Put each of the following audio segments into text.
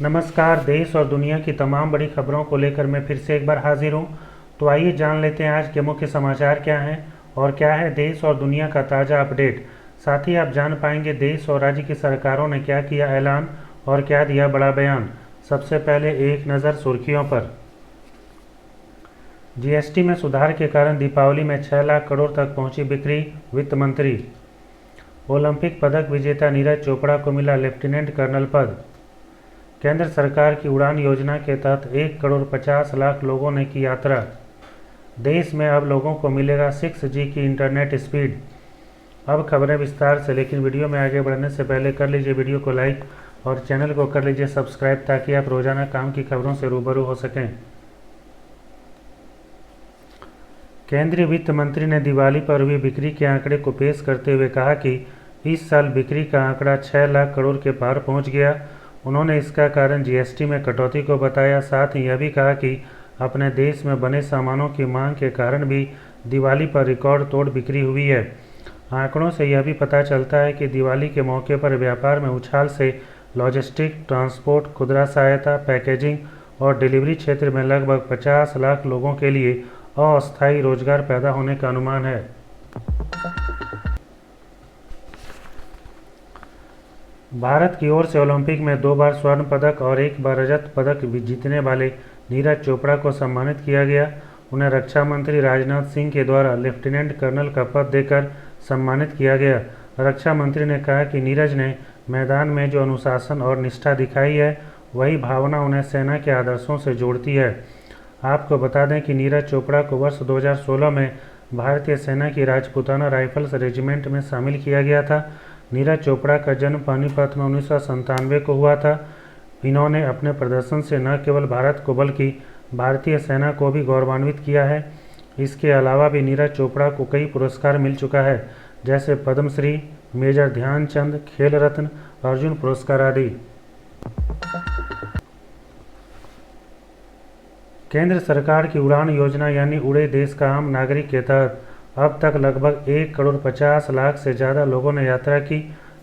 नमस्कार। देश और दुनिया की तमाम बड़ी खबरों को लेकर मैं फिर से एक बार हाजिर हूँ। तो आइए जान लेते हैं आज के मुख्य समाचार क्या हैं और क्या है देश और दुनिया का ताज़ा अपडेट। साथ ही आप जान पाएंगे देश और राज्य की सरकारों ने क्या किया ऐलान और क्या दिया बड़ा बयान। सबसे पहले एक नज़र सुर्खियों पर। जीएसटी में सुधार के कारण दीपावली में 6 लाख करोड़ तक पहुंची बिक्री। वित्त मंत्री। ओलंपिक पदक विजेता नीरज चोपड़ा को मिला लेफ्टिनेंट कर्नल पद। केंद्र सरकार की उड़ान योजना के तहत 1,50,00,000 लोगों ने की यात्रा। देश में अब लोगों को मिलेगा 6G की इंटरनेट स्पीड। अब खबरें विस्तार से, लेकिन वीडियो में आगे बढ़ने से पहले कर लीजिए वीडियो को लाइक और चैनल को कर लीजिए सब्सक्राइब ताकि आप रोजाना काम की खबरों से रूबरू हो सकें। केंद्रीय वित्त मंत्री ने दिवाली पर हुई बिक्री के आंकड़े को पेश करते हुए कहा कि इस साल बिक्री का आंकड़ा 6 लाख करोड़ के पार पहुंच गया। उन्होंने इसका कारण जीएसटी में कटौती को बताया। साथ ही यह भी कहा कि अपने देश में बने सामानों की मांग के कारण भी दिवाली पर रिकॉर्ड तोड़ बिक्री हुई है। आंकड़ों से यह भी पता चलता है कि दिवाली के मौके पर व्यापार में उछाल से लॉजिस्टिक, ट्रांसपोर्ट, खुदरा सहायता, पैकेजिंग और डिलीवरी क्षेत्र में लगभग 50 लाख लोगों के लिए अस्थायी रोजगार पैदा होने का अनुमान है। भारत की ओर से ओलंपिक में 2 बार स्वर्ण पदक और 1 बार रजत पदक जीतने वाले नीरज चोपड़ा को सम्मानित किया गया। उन्हें रक्षा मंत्री राजनाथ सिंह के द्वारा लेफ्टिनेंट कर्नल का पद देकर सम्मानित किया गया। रक्षा मंत्री ने कहा कि नीरज ने मैदान में जो अनुशासन और निष्ठा दिखाई है, वही भावना उन्हें सेना के आदर्शों से जोड़ती है। आपको बता दें कि नीरज चोपड़ा को वर्ष 2016 में भारतीय सेना की राजपूताना राइफल्स रेजिमेंट में शामिल किया गया था। नीरज चोपड़ा का जन्म पानीपत में 1997 को हुआ था। इन्होंने अपने प्रदर्शन से न केवल भारत को बल्कि भारतीय सेना को भी गौरवान्वित किया है। इसके अलावा भी नीरज चोपड़ा को कई पुरस्कार मिल चुका है, जैसे पद्मश्री, मेजर ध्यानचंद खेल रत्न, अर्जुन पुरस्कार आदि। केंद्र सरकार की उड़ान योजना यानी उड़े देश का आम नागरिक के तहत अब तक लगभग 1,50,00,000 से ज़्यादा लोगों ने यात्रा की।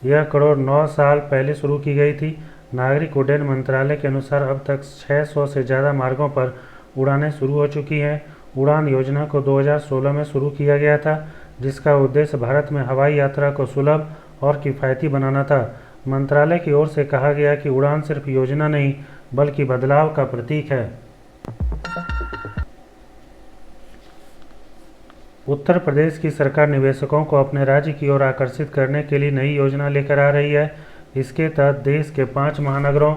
यह करोड़ 9 साल पहले शुरू की गई थी। नागरिक उड्डयन मंत्रालय के अनुसार अब तक 600 से ज़्यादा मार्गों पर उड़ानें शुरू हो चुकी हैं। उड़ान योजना को 2016 में शुरू किया गया था, जिसका उद्देश्य भारत में हवाई यात्रा को सुलभ और किफ़ायती बनाना था। मंत्रालय की ओर से कहा गया कि उड़ान सिर्फ योजना नहीं बल्कि बदलाव का प्रतीक है। उत्तर प्रदेश की सरकार निवेशकों को अपने राज्य की ओर आकर्षित करने के लिए नई योजना लेकर आ रही है। इसके तहत देश के 5 महानगरों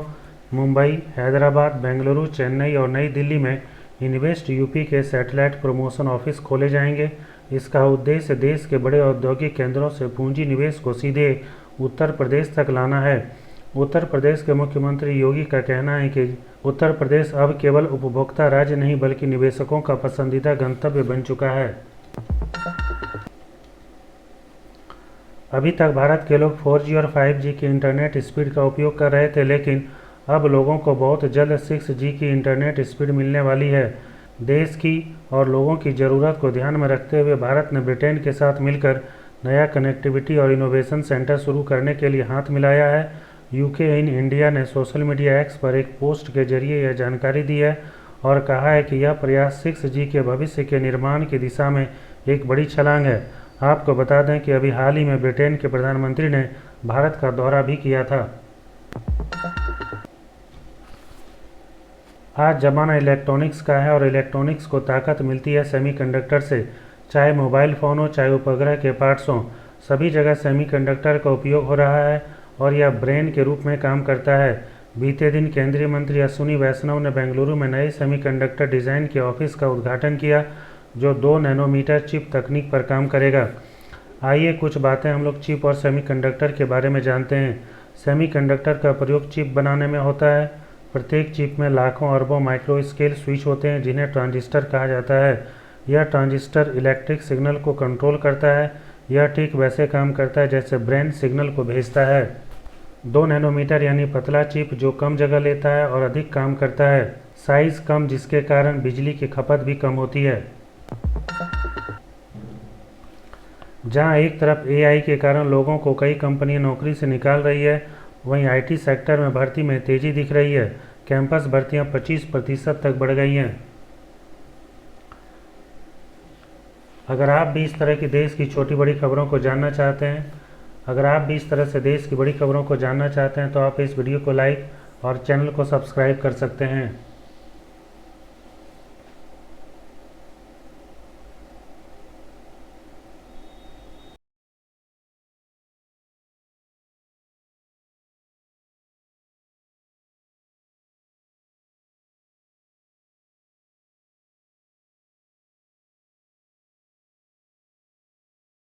मुंबई, हैदराबाद, बेंगलुरु, चेन्नई और नई दिल्ली में इन्वेस्ट यूपी के सैटेलाइट प्रमोशन ऑफिस खोले जाएंगे। इसका उद्देश्य देश के बड़े औद्योगिक केंद्रों से पूंजी निवेश को सीधे उत्तर प्रदेश तक लाना है। उत्तर प्रदेश के मुख्यमंत्री योगी का कहना है कि उत्तर प्रदेश अब केवल उपभोक्ता राज्य नहीं बल्कि निवेशकों का पसंदीदा गंतव्य बन चुका है। अभी तक भारत के लोग 4G और 5G की इंटरनेट स्पीड का उपयोग कर रहे थे, लेकिन अब लोगों को बहुत जल्द 6G की इंटरनेट स्पीड मिलने वाली है। देश की और लोगों की ज़रूरत को ध्यान में रखते हुए भारत ने ब्रिटेन के साथ मिलकर नया कनेक्टिविटी और इनोवेशन सेंटर शुरू करने के लिए हाथ मिलाया है। यूके इन इंडिया ने सोशल मीडिया एक्स पर एक पोस्ट के जरिए यह जानकारी दी है और कहा है कि यह प्रयास 6G के भविष्य के निर्माण की दिशा में एक बड़ी छलांग है। आपको बता दें कि अभी हाल ही में ब्रिटेन के प्रधानमंत्री ने भारत का दौरा भी किया था। आज जमाना इलेक्ट्रॉनिक्स का है और इलेक्ट्रॉनिक्स को ताकत मिलती है सेमीकंडक्टर से। चाहे मोबाइल फ़ोन हो, चाहे उपग्रह के पार्ट्स हों, सभी जगह सेमीकंडक्टर का उपयोग हो रहा है और यह ब्रेन के रूप में काम करता है। बीते दिन केंद्रीय मंत्री अश्विनी वैष्णव ने बेंगलुरु में नए सेमीकंडक्टर डिज़ाइन के ऑफिस का उद्घाटन किया, जो 2 नैनोमीटर चिप तकनीक पर काम करेगा। आइए कुछ बातें हम लोग चिप और सेमीकंडक्टर के बारे में जानते हैं। सेमीकंडक्टर का प्रयोग चिप बनाने में होता है। प्रत्येक चिप में लाखों अरबों माइक्रो स्केल स्विच होते हैं, जिन्हें ट्रांजिस्टर कहा जाता है। यह ट्रांजिस्टर इलेक्ट्रिक सिग्नल को कंट्रोल करता है। यह ठीक वैसे काम करता है जैसे ब्रेन सिग्नल को भेजता है। 2 नैनोमीटर यानी पतला चिप जो कम जगह लेता है और अधिक काम करता है। साइज़ कम, जिसके कारण बिजली की खपत भी कम होती है। जहां एक तरफ एआई के कारण लोगों को कई कंपनियां नौकरी से निकाल रही है, वहीं आईटी सेक्टर में भर्ती में तेजी दिख रही है। कैंपस भर्तियां 25% तक बढ़ गई हैं। अगर आप भी इस तरह की देश की छोटी बड़ी खबरों को जानना चाहते हैं अगर आप भी इस तरह से देश की बड़ी खबरों को जानना चाहते हैं तो आप इस वीडियो को लाइक और चैनल को सब्सक्राइब कर सकते हैं।